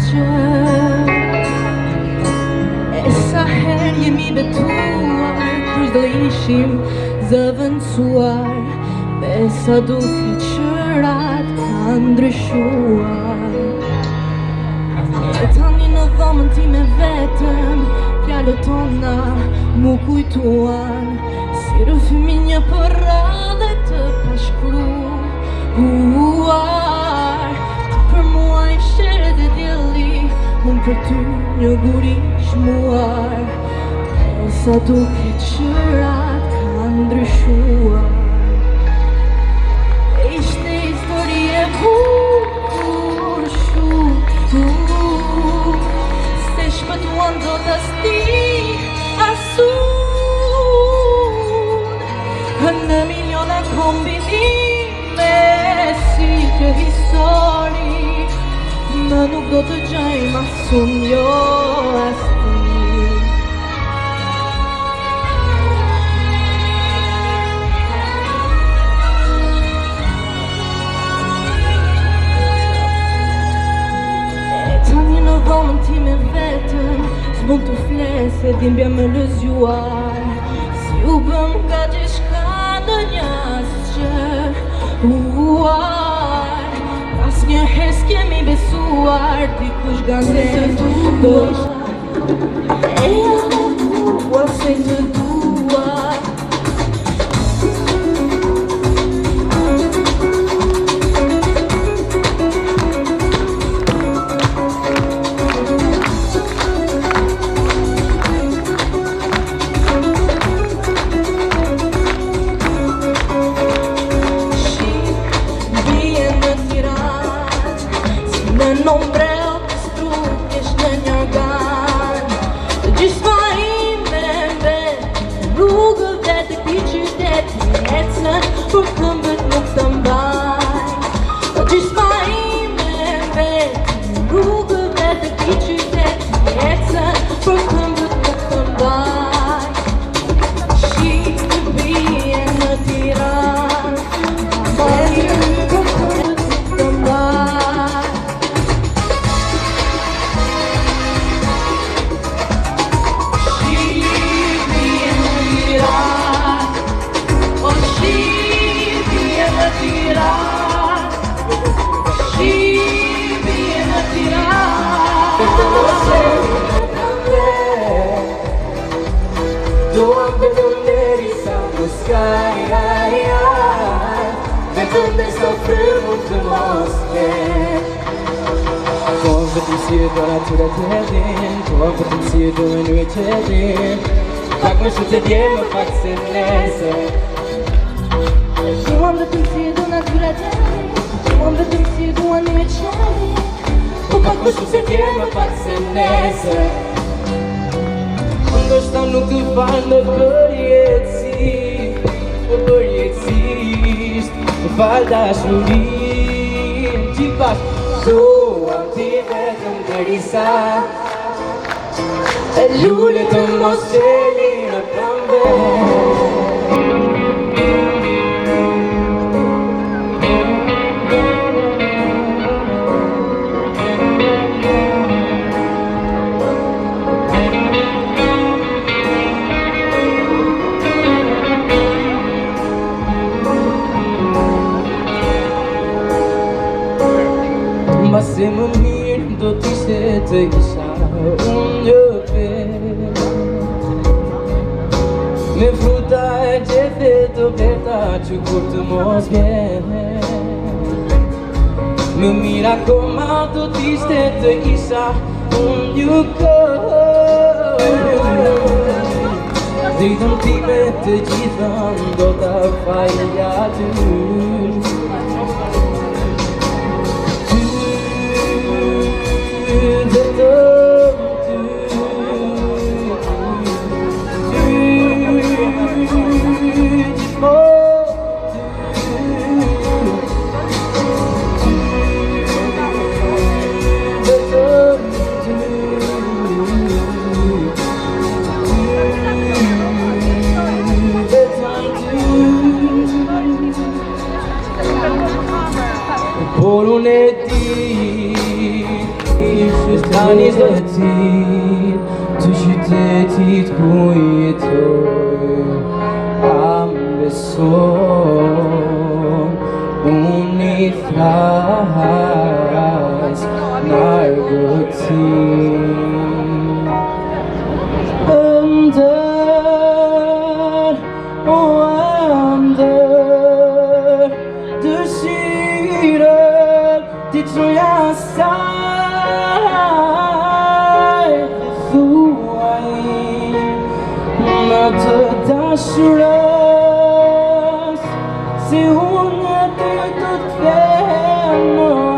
asgjë. E sa herë jemi betuar kush do ishim zëvendësuar, dhe sa duket qërat kanë ndryshuar. E tani në dhomën time vetëm fjalët tona mu kujtuan, si rëfimi një përradhe të pashkruar. Ti për mua i shere dhe djeli, unë për ty një guri shmuar. E sa duket qërat kanë ndryshuar. E ishte histori e bukur shumë, se shpëtuan do të sti asun. Në miliona kombinime si kjo histori, më nuk do të gjajmë asun jo as ti. E tani në dhomën time vetëm s'mund të fles e dhimbja me lëzjuar, si u bëm nga gjithçka në një asgjë. Asnjëherë s'kemi besuar, dikush gandet të dua. E ua se të dua. Në ombrell të strukesh në një organ, të gjysma ime mbet rrugëve të këtij qyteti ecën, por këmbët nuk të mbaj. Të gjysma ime mbet rrugëve të këtij qyteti ecën, por këmbët nuk të mbaj. Shqip bie në Tiranë, doam vetëm derisa në skaj, vetëm derisa frymën të mos ketë. Po vetëm si e do natyra të hedhin, po vetëm si e do e një që hedhin, pak më shumë të dje më pak se nesër. Po vetëm si e do natyra të hedhin, po vetëm si e do e një që hedhin, po pak më shumë të dje më pak se nesër. Ndoshta nuk të falë në përjetësi, po përjetësisht të falë dashurin. Gjithë bashkë duam ti vetëm derisa e lullet të mos qeli në prambe. Mbase më mirë do t'ishte të isha unë një vet, me fruta e gjethe të veta që kur të mos vjen. Më mirë akoma do t'ishte të isha unë një kohë, dritën time të gjitha do t'a falja ty. Tani do ti të qytetit ku jetoj, am beson, unë i thras nargotin. Ëndër, o ëndër, dëshirë ti qoja saj dhe thuaj në të dashurës, si unë ty të them.